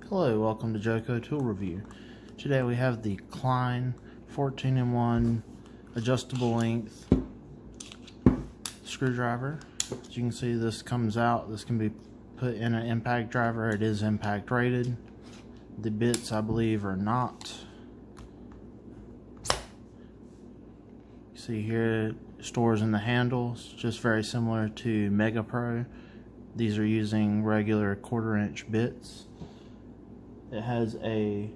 Hello, welcome to Joko Tool Review. Today we have the Klein 14-in-1 adjustable length screwdriver. As you can see, this comes out. This can be put in an impact driver. It is impact rated. The bits, I believe, are not. You see here, it stores in the handles, just very similar to Mega Pro. These are using regular 1/4-inch bits. It has a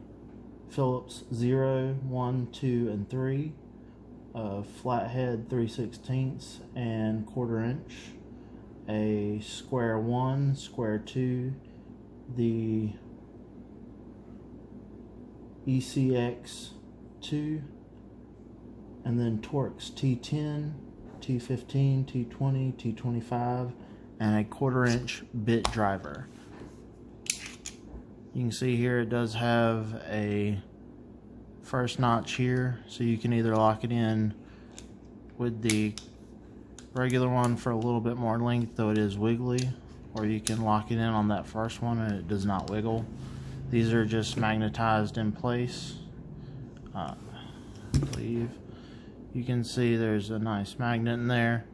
Phillips 0, 1, 2, and 3, a flathead 3/16 and 1/4-inch, a square 1, square 2, the ECX 2, and then Torx T10, T15, T20, T25, and a 1/4-inch bit driver. You can see here it does have a first notch here, so you can either lock it in with the regular one for a little bit more length, though it is wiggly, or you can lock it in on that first one and it does not wiggle. These are just magnetized in place. I believe you can see there's a nice magnet in there,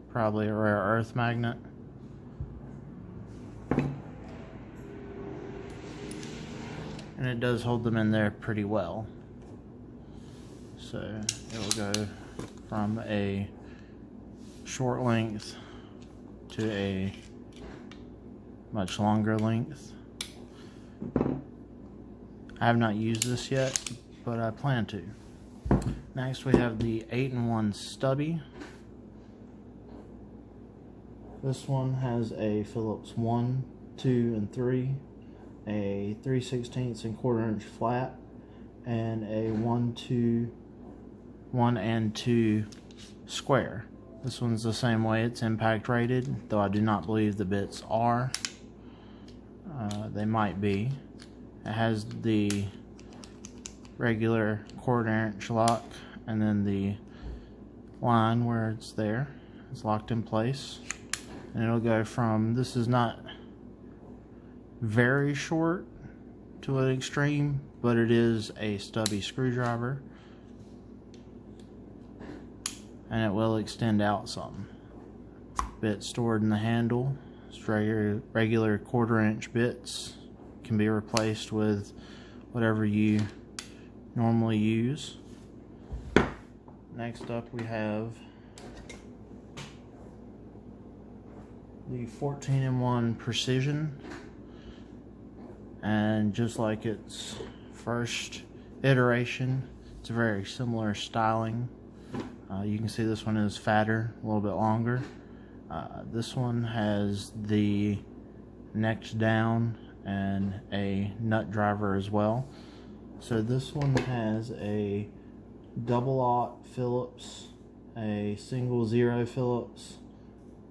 probably a rare earth magnet. And it does hold them in there pretty well. So it will go from a short length to a much longer length. I have not used this yet, but I plan to. Next we have the 8-in-1 stubby. This one has a Phillips 1, 2, and 3. A 3/16 and 1/4-inch flat, and a 1 and 2 square. This one's the same way, it's impact rated, though I do not believe the bits are. They might be. It has the regular 1/4-inch lock, and then the line where it's there. It's locked in place, and it'll go from, this is not very short to an extreme, but it is a stubby screwdriver, and it will extend out some. Bits stored in the handle. It's regular 1/4-inch bits. Can be replaced with whatever you normally use. Next up we have the 14-in-1 Precision. And just like its first iteration, it's a very similar styling. You can see this one is fatter, a little bit longer. This one has the necked down and a nut driver as well. So this one has a double-aught Phillips, a single 0 Phillips,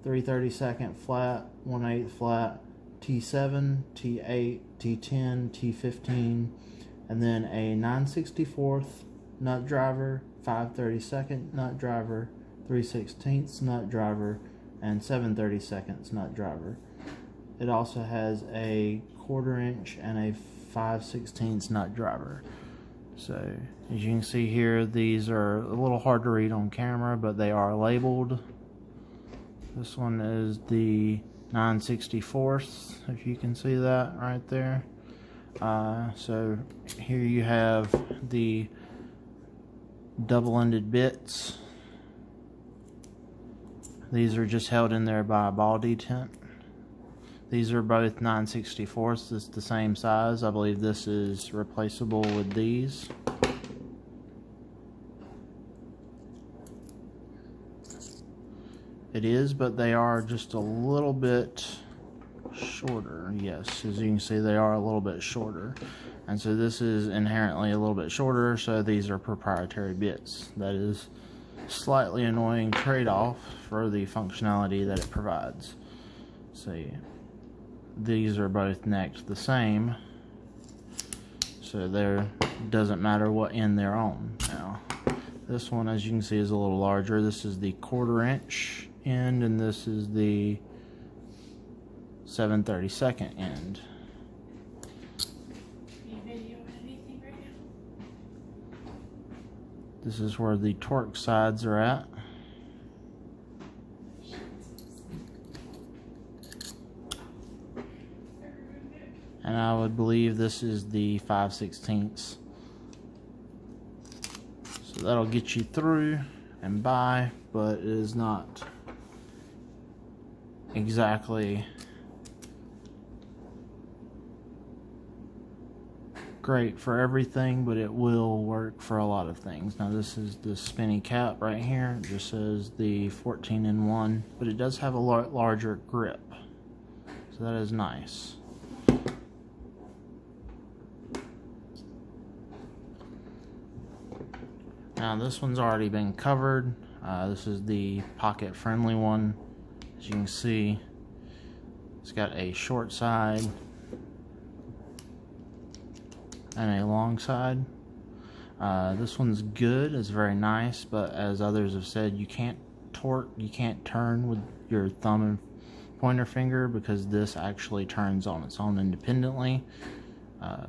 3/32 flat, 1/8 flat, T7, T8, T10, T15, and then a 9/64 nut driver, 5/32 nut driver, 3/16 nut driver, and 7/32 nut driver. It also has a 1/4-inch and a 5/16 nut driver. So as you can see here, these are a little hard to read on camera, but they are labeled. This one is the 9/64, if you can see that right there. So here you have the double-ended bits. These are just held in there by a ball detent. These are both 9/64. It's the same size. I believe this is replaceable with these. It is, but they are just a little bit shorter. Yes, as you can see, they are a little bit shorter. And so this is inherently a little bit shorter, so these are proprietary bits. That is slightly annoying trade-off for the functionality that it provides. See, these are both necked the same, so there doesn't matter what end they're on. Now, this one, as you can see, is a little larger. This is the 1/4-inch end, and this is the 7/32 end. This is where the torque sides are at. And I would believe this is the 5/16. So that'll get you through and by, but it is not exactly great for everything, but it will work for a lot of things. Now this is the spinny cap right here. It just says the 14-in-1, but it does have a larger grip, so that is nice. Now this one's already been covered. This is the pocket friendly one. As you can see, it's got a short side and a long side. This one's good, it's very nice, but as others have said, you can't torque, you can't turn with your thumb and pointer finger, because this actually turns on its own independently,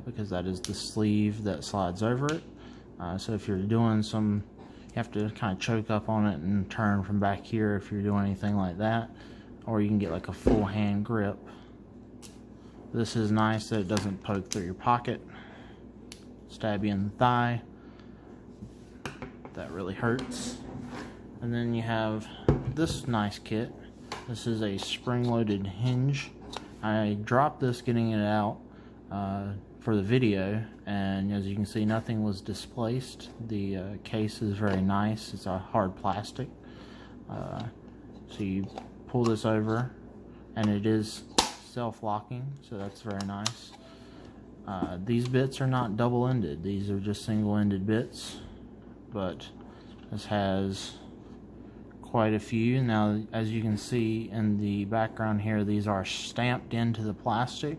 because that is the sleeve that slides over it. So if you're doing you have to kind of choke up on it and turn from back here if you're doing anything like that, or you can get like a full hand grip. This is nice that it doesn't poke through your pocket, stab you in the thigh. That really hurts. And then you have this nice kit. This is a spring-loaded hinge. I dropped this getting it out for the video, and as you can see, nothing was displaced. The case is very nice. It's a hard plastic. So you pull this over, and it is self-locking, so that's very nice. These bits are not double-ended. These are just single-ended bits, but this has quite a few. Now, as you can see in the background here, these are stamped into the plastic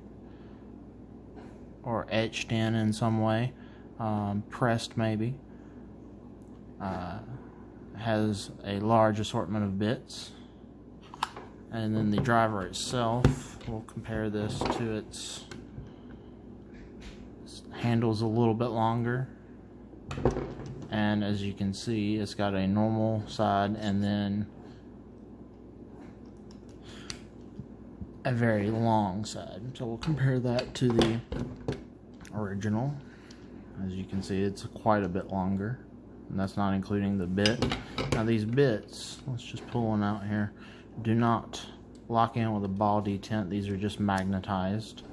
or etched in some way, pressed maybe. Has a large assortment of bits. And then the driver itself, we'll compare this to its handle's a little bit longer, and as you can see, it's got a normal side and then a very long side. So we'll compare that to the original. As you can see, it's quite a bit longer, and that's not including the bit. Now these bits, let's just pull one out here, do not lock in with a ball detent. These are just magnetized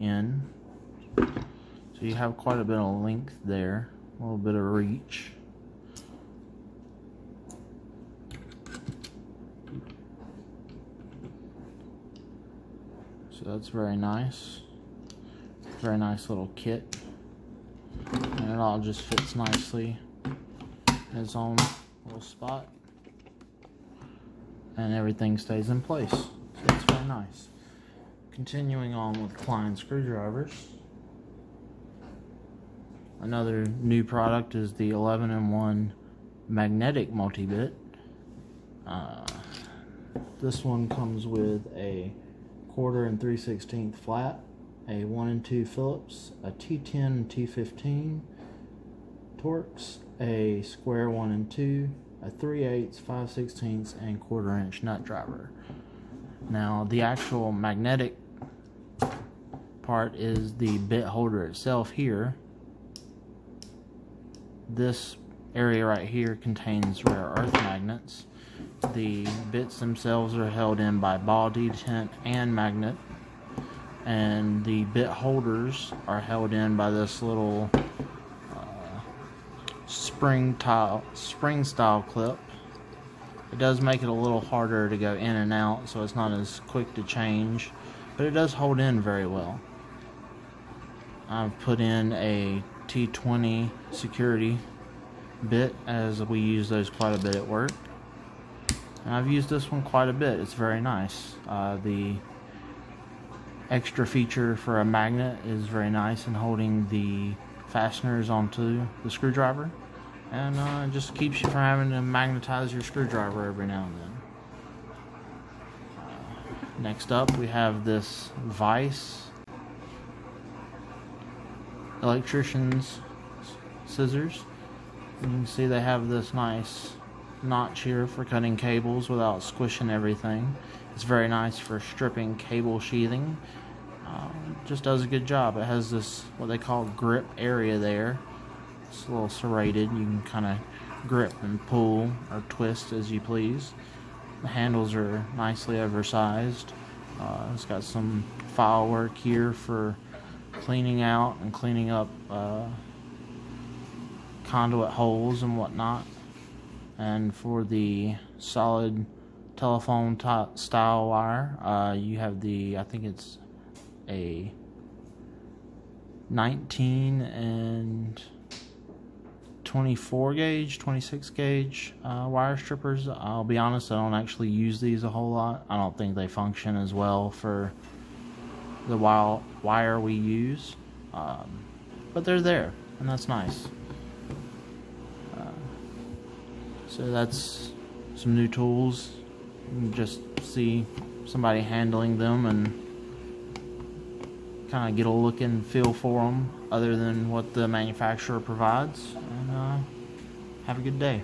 in. So you have quite a bit of length there, a little bit of reach. So that's very nice. Very nice little kit. And it all just fits nicely in its own little spot. And everything stays in place. So it's very nice. Continuing on with Klein screwdrivers. Another new product is the 11-in-1 magnetic multi-bit. This one comes with a 1/4 and 3/16 flat, a 1 and 2 Phillips, a T10 and T15 Torx, a square 1 and 2, a 3/8, 5/16, and 1/4 inch nut driver. Now the actual magnetic part is the bit holder itself here. This area right here contains rare earth magnets. The bits themselves are held in by ball detent and magnet, and the bit holders are held in by this little spring style clip. It does make it a little harder to go in and out, so it's not as quick to change, but it does hold in very well. I've put in a T20 security bit, as we use those quite a bit at work, and I've used this one quite a bit. It's very nice. The extra feature for a magnet is very nice in holding the fasteners onto the screwdriver, and it just keeps you from having to magnetize your screwdriver every now and then. Next up, we have this vise electrician's scissors. You can see they have this nice notch here for cutting cables without squishing everything. It's very nice for stripping cable sheathing. Just does a good job. It has this what they call grip area there. It's a little serrated. You can kind of grip and pull or twist as you please. The handles are nicely oversized. It's got some file work here for cleaning out and cleaning up conduit holes and whatnot. And for the solid telephone style wire, you have the, I think it's a 19 and 24 gauge, 26 gauge wire strippers. I'll be honest, I don't actually use these a whole lot. I don't think they function as well for the wire we use, but they're there, and that's nice. So that's some new tools. You can just see somebody handling them and kind of get a look and feel for them other than what the manufacturer provides. And have a good day.